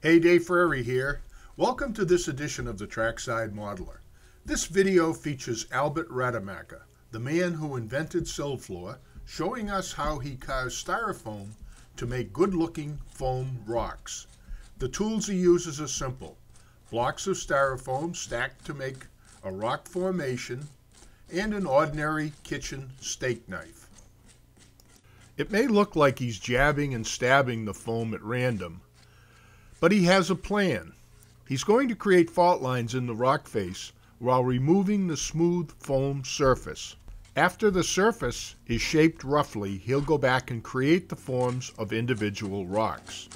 Hey, Dave Frary here. Welcome to this edition of the Trackside Modeler. This video features Albert Rademacher, the man who invented Silflor, showing us how he carves styrofoam to make good-looking foam rocks. The tools he uses are simple: blocks of styrofoam stacked to make a rock formation, and an ordinary kitchen steak knife. It may look like he's jabbing and stabbing the foam at random, but he has a plan. He's going to create fault lines in the rock face while removing the smooth foam surface. After the surface is shaped roughly, he'll go back and create the forms of individual rocks.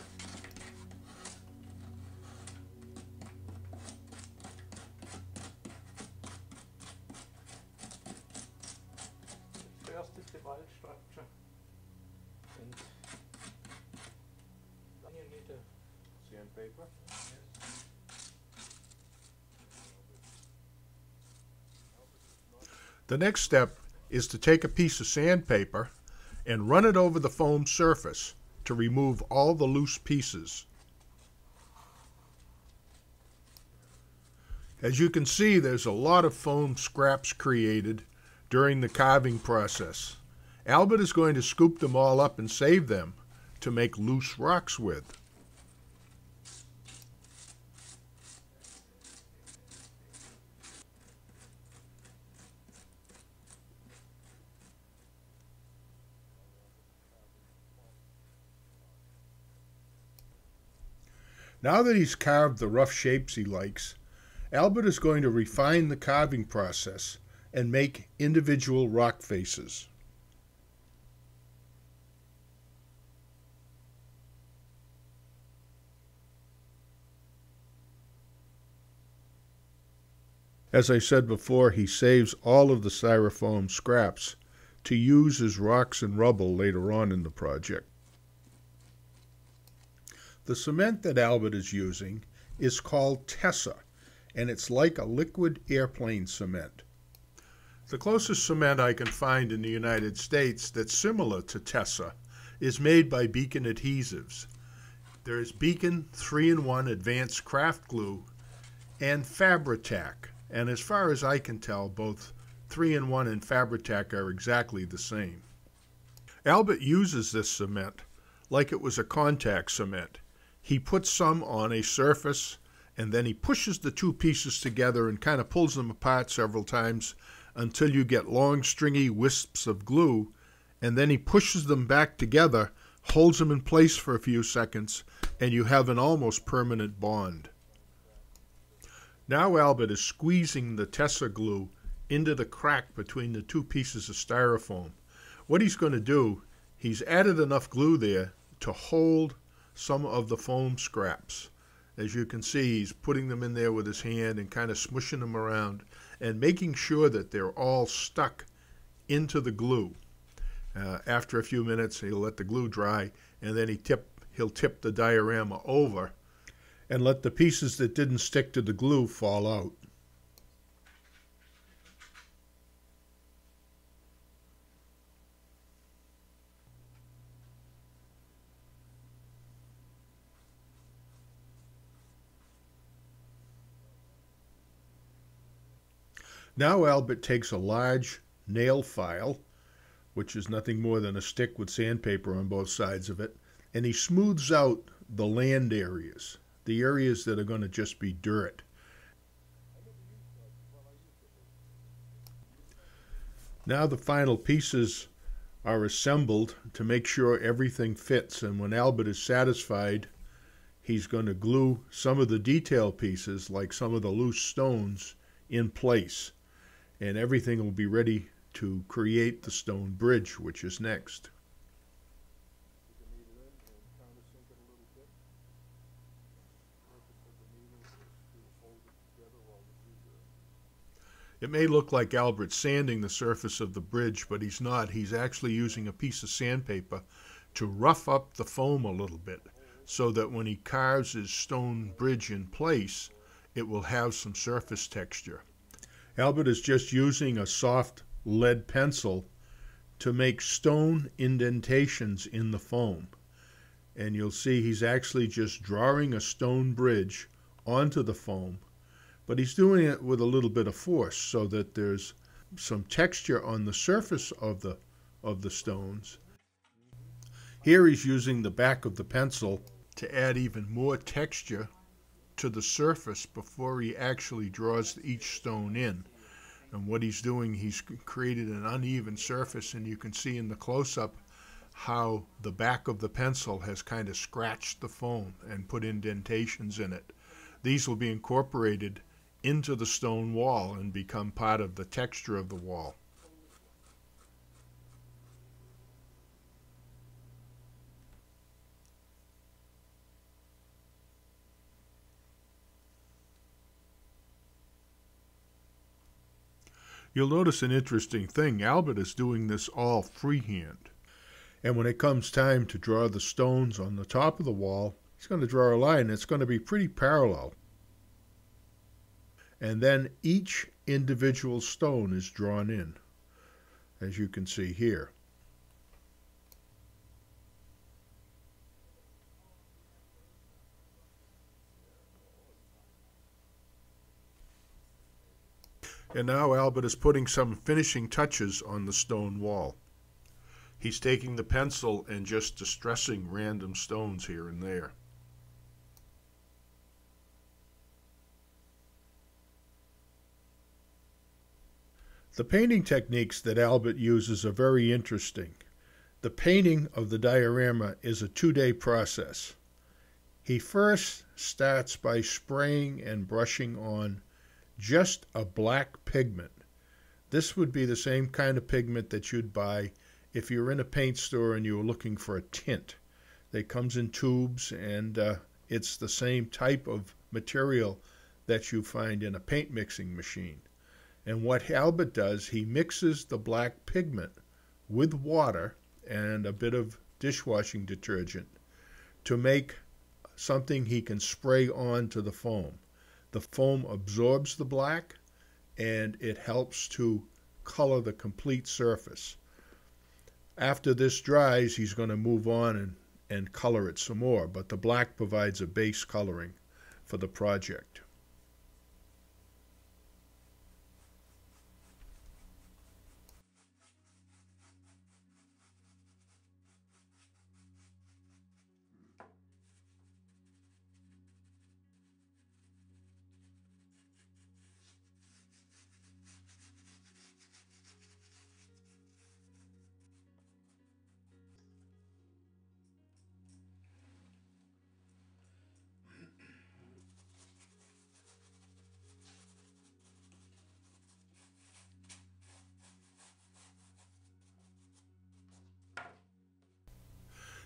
First is the wall structure, and then you need a sandpaper. The next step is to take a piece of sandpaper and run it over the foam surface to remove all the loose pieces. As you can see, there's a lot of foam scraps created during the carving process. Albert is going to scoop them all up and save them to make loose rocks with. Now that he's carved the rough shapes he likes, Albert is going to refine the carving process and make individual rock faces. As I said before, he saves all of the styrofoam scraps to use as rocks and rubble later on in the project. The cement that Albert is using is called Tessa, and it's like a liquid airplane cement. The closest cement I can find in the United States that's similar to Tessa is made by Beacon Adhesives. There is Beacon 3-in-1 Advanced Craft Glue and Fabri-Tac, and as far as I can tell, both 3-in-1 and Fabri-Tac are exactly the same. Albert uses this cement like it was a contact cement. He puts some on a surface, and then he pushes the two pieces together and kind of pulls them apart several times until you get long stringy wisps of glue, and then he pushes them back together, holds them in place for a few seconds, and you have an almost permanent bond. Now Albert is squeezing the Tessa glue into the crack between the two pieces of styrofoam. What he's going to do, he's added enough glue there to hold some of the foam scraps. As you can see, he's putting them in there with his hand and kind of smushing them around and making sure that they're all stuck into the glue. After a few minutes, he'll let the glue dry, and then he'll tip the diorama over and let the pieces that didn't stick to the glue fall out. Now Albert takes a large nail file, which is nothing more than a stick with sandpaper on both sides of it, and he smooths out the land areas, the areas that are going to just be dirt. Now the final pieces are assembled to make sure everything fits, and when Albert is satisfied, he's going to glue some of the detail pieces, like some of the loose stones, in place. And everything will be ready to create the stone bridge, which is next. It may look like Albert's sanding the surface of the bridge, but he's not. He's actually using a piece of sandpaper to rough up the foam a little bit, so that when he carves his stone bridge in place, it will have some surface texture. Albert is just using a soft lead pencil to make stone indentations in the foam. And you'll see he's actually just drawing a stone bridge onto the foam, but he's doing it with a little bit of force so that there's some texture on the surface of the stones. Here he's using the back of the pencil to add even more texture to the surface before he actually draws each stone in. And what he's doing, he's created an uneven surface, and you can see in the close-up how the back of the pencil has kind of scratched the foam and put indentations in it. These will be incorporated into the stone wall and become part of the texture of the wall. You'll notice an interesting thing. Albert is doing this all freehand. And when it comes time to draw the stones on the top of the wall, he's going to draw a line that's going to be pretty parallel. And then each individual stone is drawn in, as you can see here. And now Albert is putting some finishing touches on the stone wall. He's taking the pencil and just distressing random stones here and there. The painting techniques that Albert uses are very interesting. The painting of the diorama is a 2-day process. He first starts by spraying and brushing on just a black pigment. This would be the same kind of pigment that you'd buy if you're in a paint store and you're looking for a tint. It comes in tubes, and it's the same type of material that you find in a paint mixing machine. And what Albert does, he mixes the black pigment with water and a bit of dishwashing detergent to make something he can spray onto the foam. The foam absorbs the black, and it helps to color the complete surface. After this dries, he's going to move on and color it some more, but the black provides a base coloring for the project.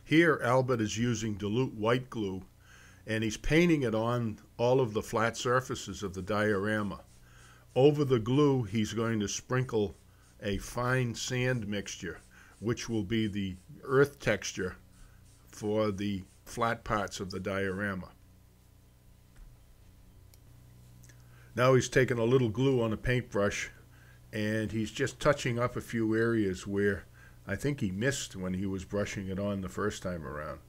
Here, Albert is using dilute white glue, and he's painting it on all of the flat surfaces of the diorama. Over the glue, he's going to sprinkle a fine sand mixture, which will be the earth texture for the flat parts of the diorama. Now he's taken a little glue on a paintbrush, and he's just touching up a few areas where I think he missed when he was brushing it on the first time around.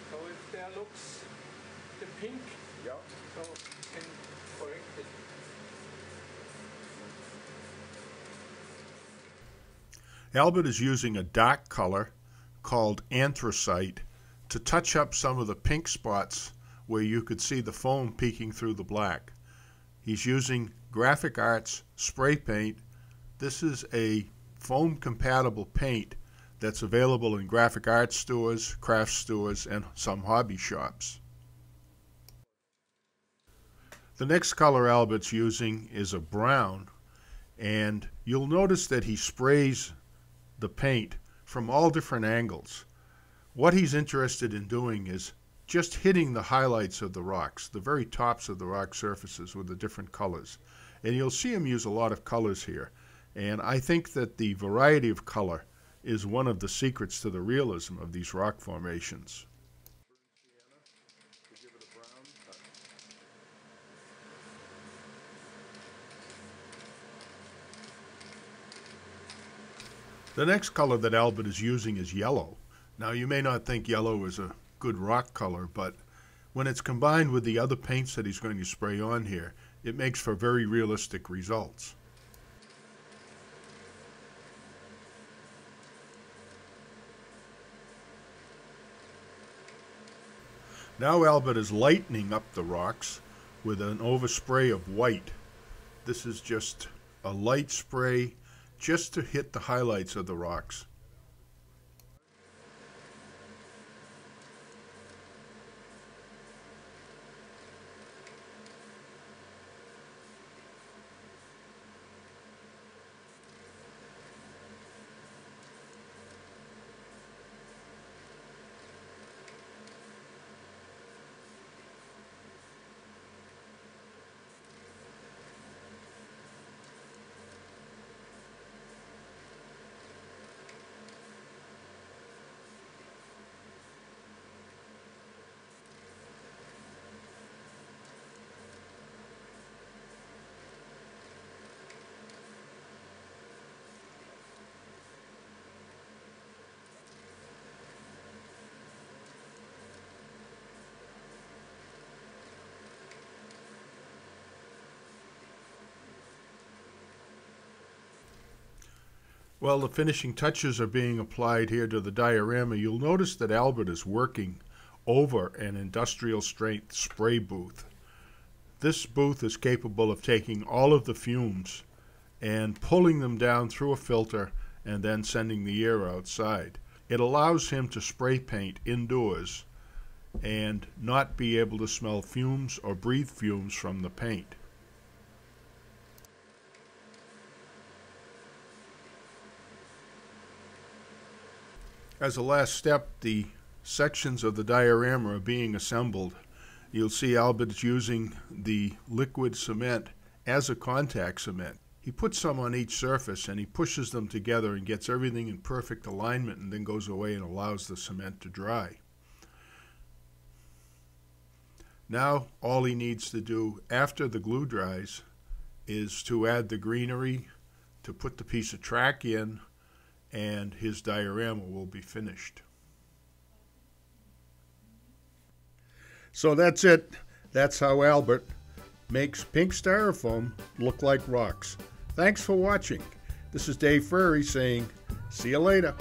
So if there looks the pink, Yep. so can correct it. Albert is using a dark color called anthracite to touch up some of the pink spots where you could see the foam peeking through the black. He's using Graphic Arts spray paint. This is a foam compatible paint that's available in graphic arts stores, craft stores, and some hobby shops. The next color Albert's using is a brown, and you'll notice that he sprays the paint from all different angles. What he's interested in doing is just hitting the highlights of the rocks, the very tops of the rock surfaces with the different colors. And you'll see him use a lot of colors here. And I think that the variety of color is one of the secrets to the realism of these rock formations. The next color that Albert is using is yellow. Now you may not think yellow is a good rock color, but when it's combined with the other paints that he's going to spray on here, it makes for very realistic results. Now Albert is lightening up the rocks with an overspray of white. This is just a light spray just to hit the highlights of the rocks. While the finishing touches are being applied here to the diorama, you'll notice that Albert is working over an industrial strength spray booth. This booth is capable of taking all of the fumes and pulling them down through a filter and then sending the air outside. It allows him to spray paint indoors and not be able to smell fumes or breathe fumes from the paint. As a last step, the sections of the diorama are being assembled. You'll see Albert's using the liquid cement as a contact cement. He puts some on each surface and he pushes them together and gets everything in perfect alignment and then goes away and allows the cement to dry. Now all he needs to do after the glue dries is to add the greenery, to put the piece of track in, and his diorama will be finished. So that's it. That's how Albert makes pink styrofoam look like rocks. Thanks for watching. This is Dave Frary saying, see you later.